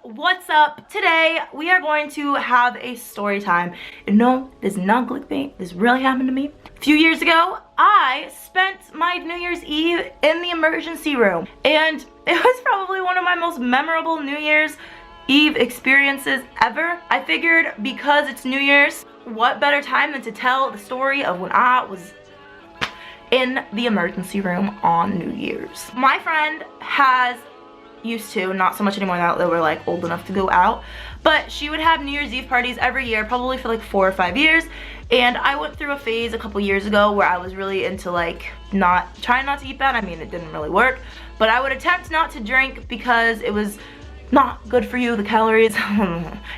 what's up? Today we are going to have a story time. And no, this is not clickbait. This really happened to me. A few years ago, I spent my New Year's Eve in the emergency room. And it was probably one of my most memorable New Year's Eve experiences ever. I figured because it's New Year's, what better time than to tell the story of when I was in the emergency room on New Year's. My friend used to, not so much anymore now that we're like old enough to go out, but she would have New Year's Eve parties every year, probably for like 4 or 5 years. And I went through a phase a couple years ago where I was really into like trying not to eat bad. I mean, it didn't really work, but I would attempt not to drink because it was not good for you, the calories.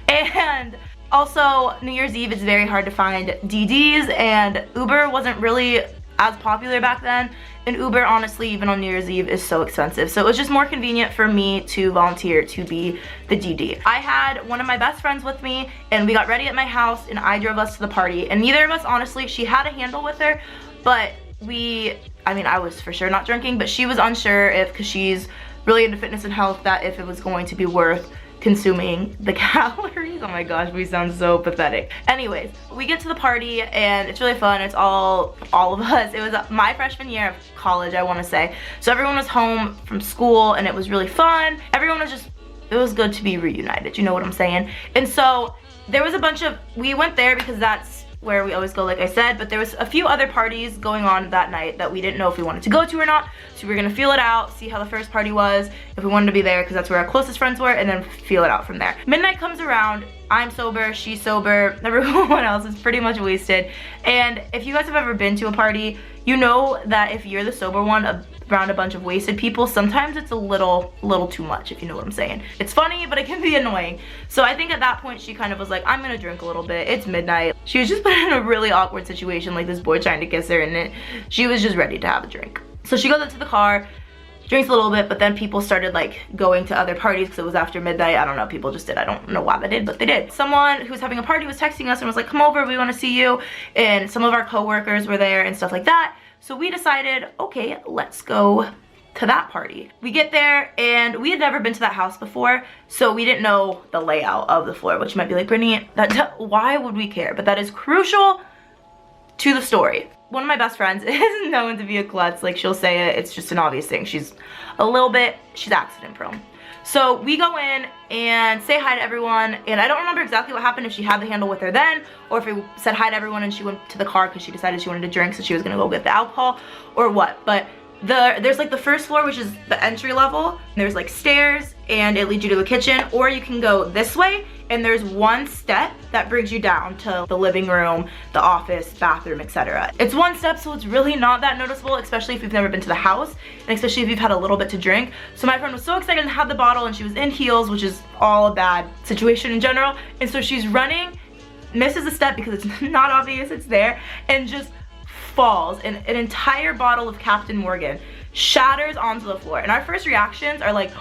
And also New Year's Eve is very hard to find DDs, and Uber wasn't really as popular back then, and Uber honestly even on New Year's Eve is so expensive, so it was just more convenient for me to volunteer to be the DD. I had one of my best friends with me and we got ready at my house and I drove us to the party, and neither of us, honestly, she had a handle with her, but I was for sure not drinking, but she was unsure if, because she's really into fitness and health, that if it was going to be worth consuming the calories. Oh my gosh, we sound so pathetic. Anyways, we get to the party and it's really fun. It's all of us. It was my freshman year of college, I want to say. So everyone was home from school and it was really fun. Everyone was just, it was good to be reunited, you know what I'm saying? And so there was we went there because that's where we always go, like I said, but there was a few other parties going on that night that we didn't know if we wanted to go to or not, so we were gonna feel it out, see how the first party was, if we wanted to be there, because that's where our closest friends were, and then feel it out from there. Midnight comes around, I'm sober, she's sober, everyone else is pretty much wasted, and if you guys have ever been to a party, you know that if you're the sober one around a bunch of wasted people, sometimes it's a little too much, if you know what I'm saying. It's funny, but it can be annoying. So I think at that point she kind of was like, I'm gonna drink a little bit, it's midnight. She was just put in a really awkward situation, like this boy trying to kiss her, and she was just ready to have a drink. So she goes into the car, drinks a little bit, but then people started like going to other parties because it was after midnight. I don't know, people just did. I don't know why they did, but they did. Someone who was having a party was texting us and was like, come over, we want to see you. And some of our co-workers were there and stuff like that. So we decided, okay, let's go to that party. We get there and we had never been to that house before, so we didn't know the layout of the floor, which you might be like, Brittany, why would we care? But that is crucial to the story. One of my best friends is known to be a klutz. Like, she'll say it, it's just an obvious thing. She's accident prone. So we go in and say hi to everyone, and I don't remember exactly what happened, if she had the handle with her then, or if we said hi to everyone and she went to the car because she decided she wanted to drink, so she was gonna go get the alcohol, or what. But there's like the first floor, which is the entry level, and there's like stairs and it leads you to the kitchen, or you can go this way and there's one step that brings you down to the living room, the office, bathroom, etc. It's one step, so it's really not that noticeable, especially if you've never been to the house, and especially if you've had a little bit to drink. So my friend was so excited to have the bottle, and she was in heels, which is all a bad situation in general, and so she's running, misses a step because it's not obvious it's there, and just falls, and an entire bottle of Captain Morgan shatters onto the floor. And our first reactions are like,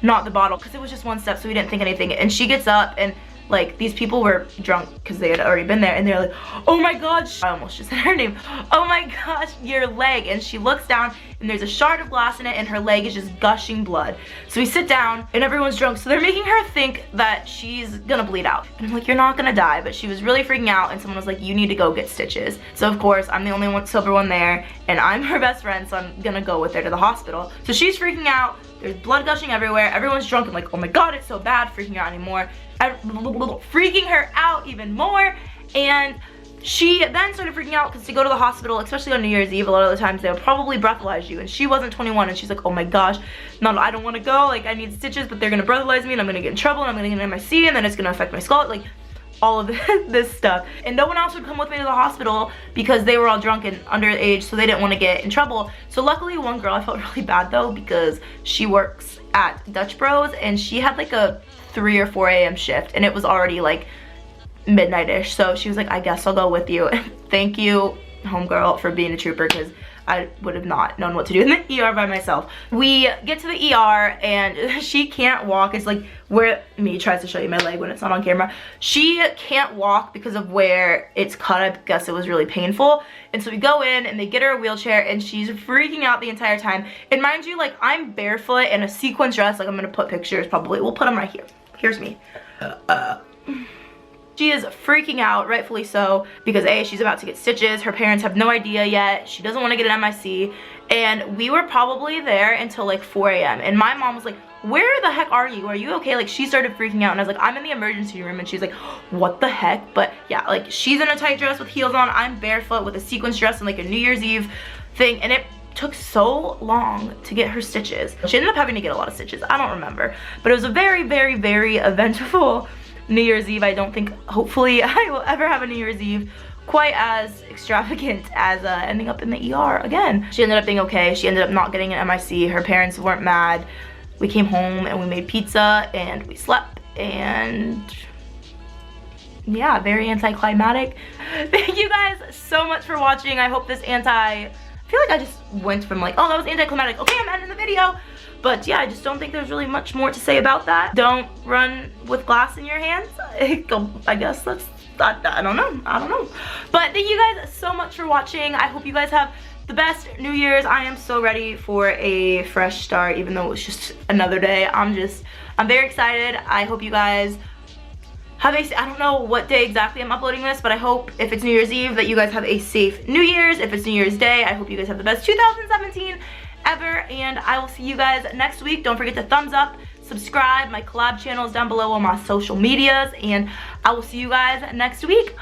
not the bottle, because it was just one step, so we didn't think anything. And she gets up, and like these people were drunk because they had already been there, and they're like, oh my god, I almost just said her name, oh my gosh, your leg. And she looks down and there's a shard of glass in it, and her leg is just gushing blood. So we sit down and everyone's drunk, so they're making her think that she's gonna bleed out, and I'm like, you're not gonna die. But she was really freaking out, and someone was like, you need to go get stitches. So of course I'm the only sober one there, and I'm her best friend, so I'm gonna go with her to the hospital. So she's freaking out, there's blood gushing everywhere, everyone's drunk and like, oh my god, it's so bad, freaking out anymore, freaking her out even more. And she then started freaking out because to go to the hospital, especially on New Year's Eve, a lot of the times they'll probably breathalyze you, and she wasn't 21, and she's like, oh my gosh, no, I don't want to go, like I need stitches, but they're gonna breathalyze me and I'm gonna get in trouble, and I'm gonna get an MIC, and then it's gonna affect my skull, like all of this stuff. And no one else would come with me to the hospital because they were all drunk and underage, so they didn't want to get in trouble. So luckily one girl, I felt really bad though, because she works at Dutch Bros, and she had like a 3 or 4 a.m. shift, and it was already like midnight-ish, so she was like, I guess I'll go with you. Thank you, homegirl, for being a trooper, because I would have not known what to do in the ER by myself. We get to the ER and she can't walk. It's like where me tries to show you my leg when it's not on camera. She can't walk because of where it's cut. I guess it was really painful. And so we go in and they get her a wheelchair and she's freaking out the entire time. And mind you, like, I'm barefoot in a sequin dress. Like, I'm gonna put pictures, probably we'll put them right here. Here's me. She is freaking out, rightfully so, because A, she's about to get stitches. Her parents have no idea yet. She doesn't want to get an MIC. And we were probably there until like 4 a.m. And my mom was like, where the heck are you? Are you okay? Like, she started freaking out, and I was like, I'm in the emergency room. And she's like, what the heck? But yeah, like, she's in a tight dress with heels on. I'm barefoot with a sequins dress and like a New Year's Eve thing. And it took so long to get her stitches. She ended up having to get a lot of stitches. I don't remember. But it was a very, very, very eventful New Year's Eve. I don't think, hopefully, I will ever have a New Year's Eve quite as extravagant as ending up in the ER again. She ended up being okay. She ended up not getting an MIC. Her parents weren't mad. We came home and we made pizza and we slept, and yeah, very anticlimactic. Thank you guys so much for watching. I hope this I feel like I just went from like, oh, that was anticlimactic, okay, I'm ending the video. But yeah, I just don't think there's really much more to say about that. Don't run with glass in your hands. I guess that's, I don't know. But thank you guys so much for watching. I hope you guys have the best New Year's. I am so ready for a fresh start, even though it's just another day. I'm very excited. I hope you guys have I don't know what day exactly I'm uploading this, but I hope if it's New Year's Eve that you guys have a safe New Year's. If it's New Year's Day, I hope you guys have the best 2017 ever, and I will see you guys next week. Don't forget to thumbs up, subscribe. My collab channel is down below on my social medias, and I will see you guys next week.